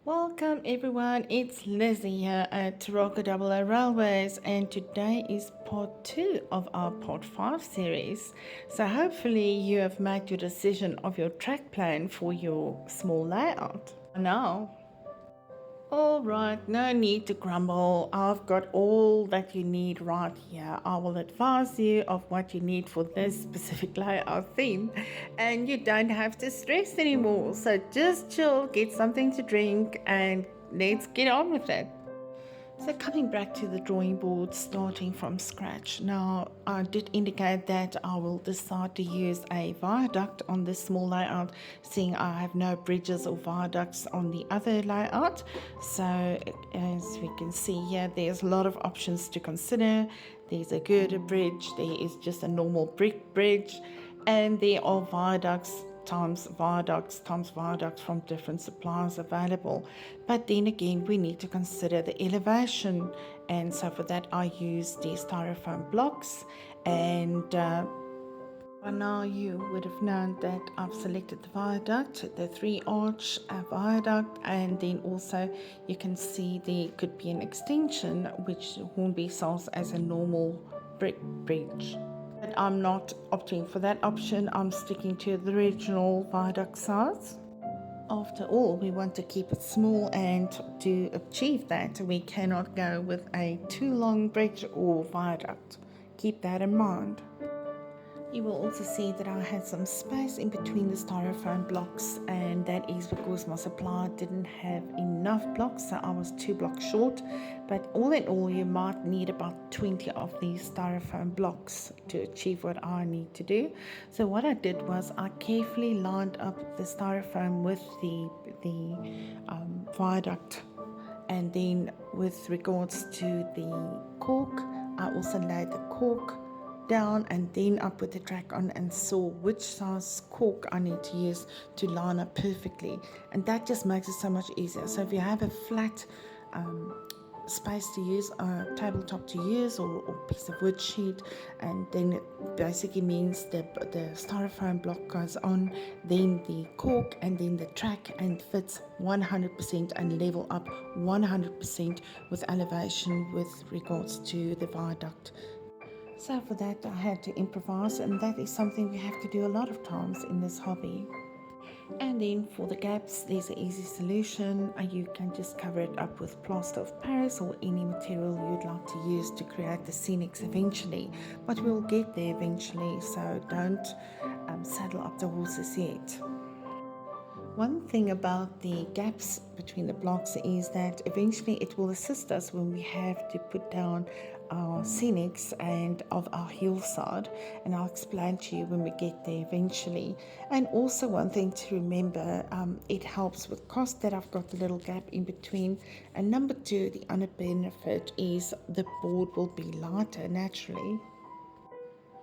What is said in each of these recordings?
Welcome everyone, it's Lizzie here at Rockadouble Railways, and today is part 2 of our part 5 series. So hopefully you have made your decision of your track plan for your small layout. Now, alright, no need to grumble. I've got all that you need right here. I will advise you of what you need for this specific layout theme, and you don't have to stress anymore. So just chill, get something to drink, and let's get on with it. So coming back to the drawing board, starting from scratch. Now, I did indicate that I will decide to use a viaduct on this small layout, seeing I have no bridges or viaducts on the other layout. So as we can see here, there's a lot of options to consider. There's a girder bridge, there is just a normal brick bridge, and there are viaducts times viaducts from different suppliers available. But then again, we need to consider the elevation, and so for that I use the styrofoam blocks. And by now you would have known that I've selected the viaduct, the 3-arch viaduct, and then also you can see there could be an extension which Hornby sells as a normal brick bridge. But I'm not opting for that option. I'm sticking to the original viaduct size. After all, we want to keep it small, and to achieve that, we cannot go with a too long bridge or viaduct. Keep that in mind. You will also see that I had some space in between the styrofoam blocks, and that is because my supplier didn't have enough blocks, so I was 2 blocks short. But all in all, you might need about 20 of these styrofoam blocks to achieve what I need to do. So what I did was I carefully lined up the styrofoam with the viaduct, and then with regards to the cork, I also laid the cork down and then I put the track on and saw which size cork I need to use to line up perfectly, and that just makes it so much easier. So if you have a flat space to use, a tabletop to use, or piece of wood sheet, and then it basically means the styrofoam block goes on, then the cork, and then the track, and fits 100% and level up 100% with elevation with regards to the viaduct. So for that I had to improvise, and that is something we have to do a lot of times in this hobby. And then for the gaps, there's an easy solution. You can just cover it up with plaster of Paris or any material you'd like to use to create the scenics eventually. But we'll get there eventually, so don't saddle up the horses yet. One thing about the gaps between the blocks is that eventually it will assist us when we have to put down our scenics and of our hillside, and I'll explain to you when we get there eventually. And also one thing to remember, it helps with cost that I've got a little gap in between. And number 2, the other benefit is the board will be lighter naturally.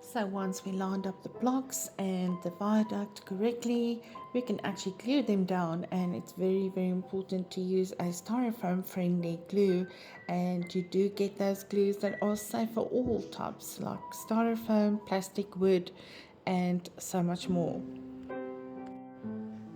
So once we lined up the blocks and the viaduct correctly, we can actually glue them down, and it's very important to use a styrofoam friendly glue, and you do get those glues that are safe for all types like styrofoam, plastic, wood, and so much more.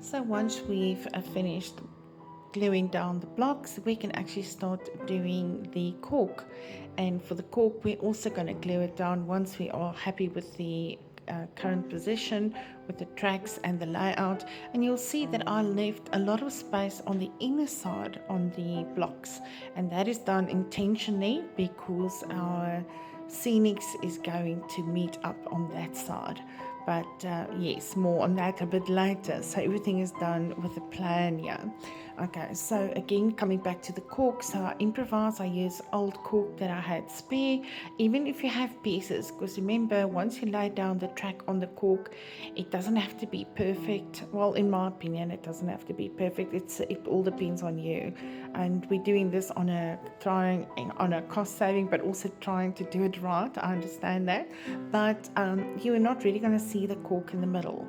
So once we've finished gluing down the blocks, we can actually start doing the cork. And for the cork, we're also going to glue it down once we are happy with the current position with the tracks and the layout. And you'll see that I left a lot of space on the inner side on the blocks, and that is done intentionally because our scenics is going to meet up on that side. But yes, more on that a bit later. So everything is done with a plan, yeah. Okay, so again, coming back to the cork, so I improvise. I use old cork that I had spare, even if you have pieces, because remember, once you lay down the track on the cork, it doesn't have to be perfect. Well, in my opinion, it doesn't have to be perfect. It all depends on you, and we're doing this on a cost saving, but also trying to do it right. I understand that, but you are not really going to see the cork in the middle.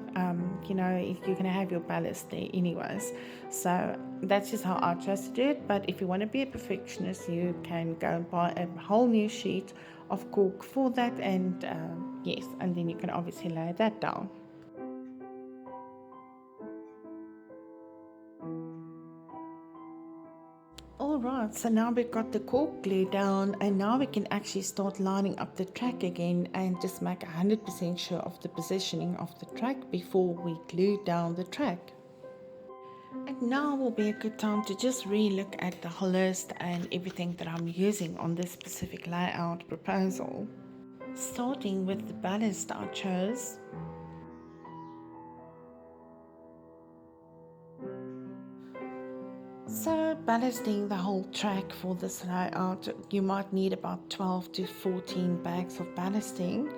You're going to have your ballast there anyways. So that's just how I chose to do it. But if you want to be a perfectionist, you can go and buy a whole new sheet of cork for that, and yes, and then you can obviously lay that down. Alright, so now we've got the cork glue down, and now we can actually start lining up the track again and just make 100% sure of the positioning of the track before we glue down the track. And now will be a good time to just re-look at the list and everything that I'm using on this specific layout proposal. Starting with the ballast I chose. So ballasting the whole track for this layout, you might need about 12 to 14 bags of ballasting,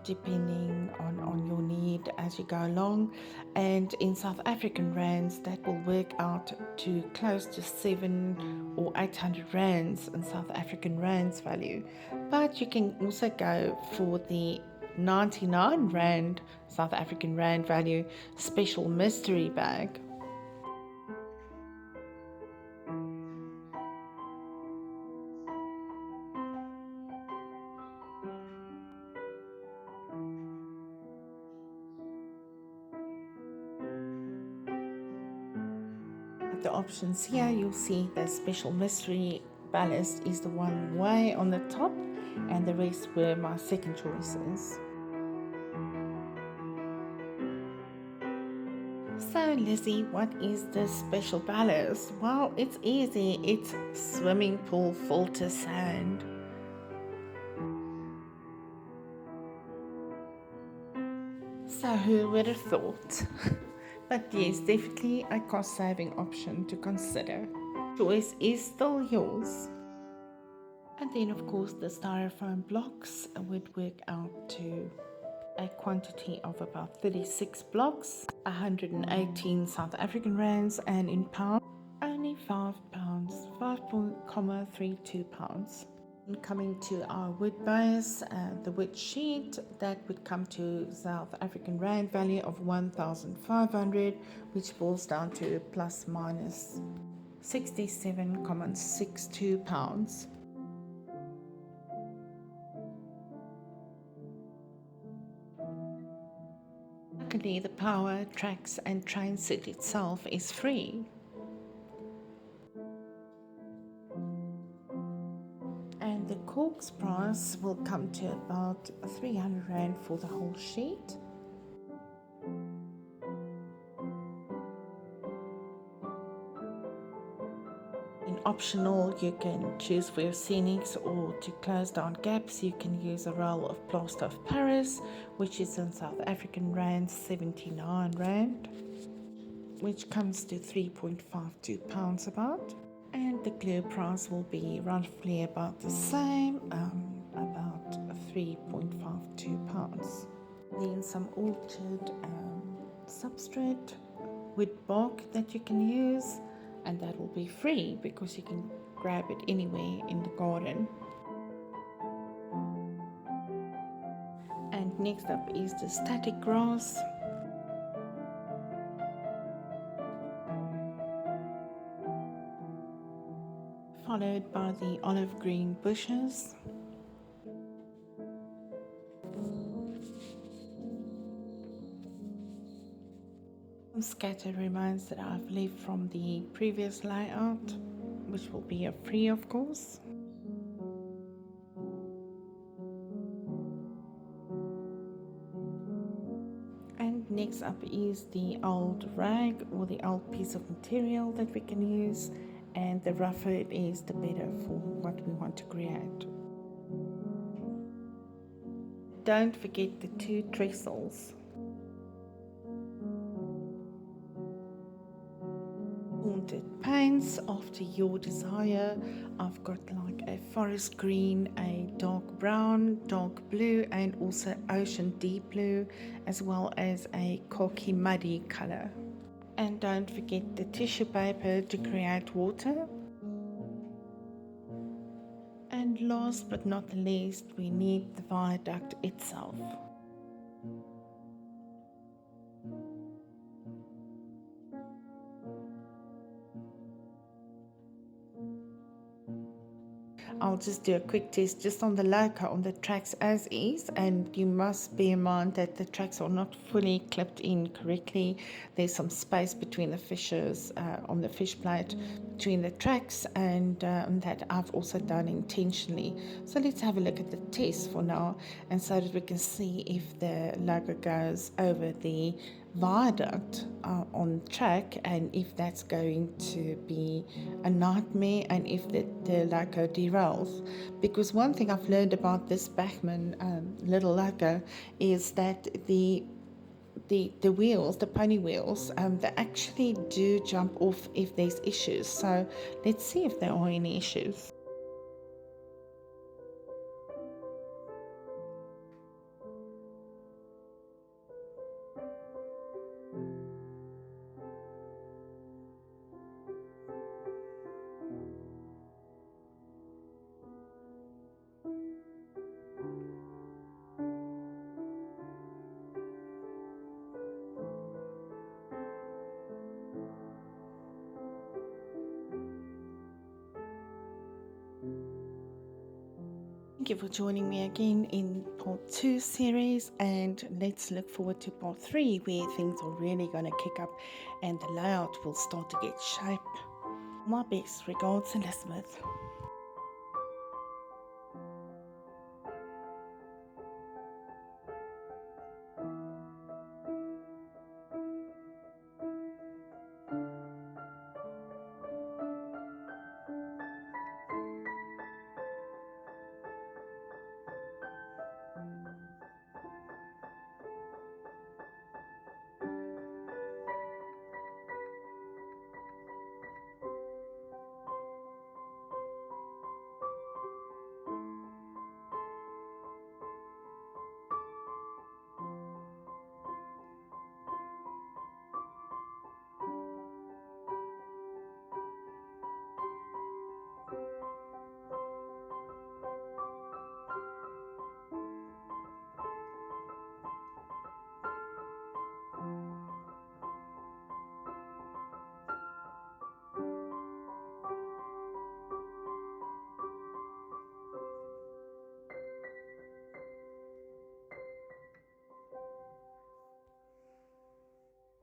depending on your need as you go along. And in South African rands, that will work out to close to 700 or 800 rands in South African rands value. But you can also go for the 99 rand South African rand value special mystery bag. The options here, you'll see the special mystery ballast is the one way on the top, and the rest were my second choices. So Lizzie, what is this special ballast? Well, it's easy. It's swimming pool filter sand. So who would have thought? But yes, definitely a cost-saving option to consider. Choice is still yours. And then of course the styrofoam blocks would work out to a quantity of about 36 blocks, 118 South African rands, and in pounds, only 5 pounds, 5.32 pounds. And coming to our wood base, the wood sheet, that would come to South African rand value of 1,500, which boils down to plus minus 67.62 pounds. Luckily, the power, tracks and train set itself is free. And the corks price will come to about 300 rand for the whole sheet. In optional, you can choose for your scenics, or to close down gaps you can use a roll of plaster of Paris, which is in South African rand 79 rand, which comes to 3.52 pounds about. And the glue price will be roughly about the same, about 3.52 pounds. Then some orchard substrate, wood bark that you can use, and that will be free because you can grab it anywhere in the garden. And next up is the static grass. Followed by the olive green bushes. Some scattered remains that I've left from the previous layout, which will be free of course. And next up is the old rag, or the old piece of material that we can use, and the rougher it is, the better for what we want to create. Don't forget the 2 trestles. Haunted paints after your desire. I've got like a forest green, a dark brown, dark blue, and also ocean deep blue, as well as a khaki muddy color. And don't forget the tissue paper to create water. And last but not least, we need the viaduct itself. I'll just do a quick test just on the loco on the tracks as is, and you must bear in mind that the tracks are not fully clipped in correctly. There's some space between the fissures on the fish plate between the tracks, and that I've also done intentionally. So let's have a look at the test for now, and so that we can see if the loco goes over the viaduct on track, and if that's going to be a nightmare, and if the loco derails. Because one thing I've learned about this BACHMANN little loco is that the wheels, the pony wheels, they actually do jump off if there's issues. So let's see if there are any issues. Thank you for joining me again in part 2 series, and let's look forward to part 3 where things are really going to kick up and the layout will start to get shape. My best regards, Elizabeth.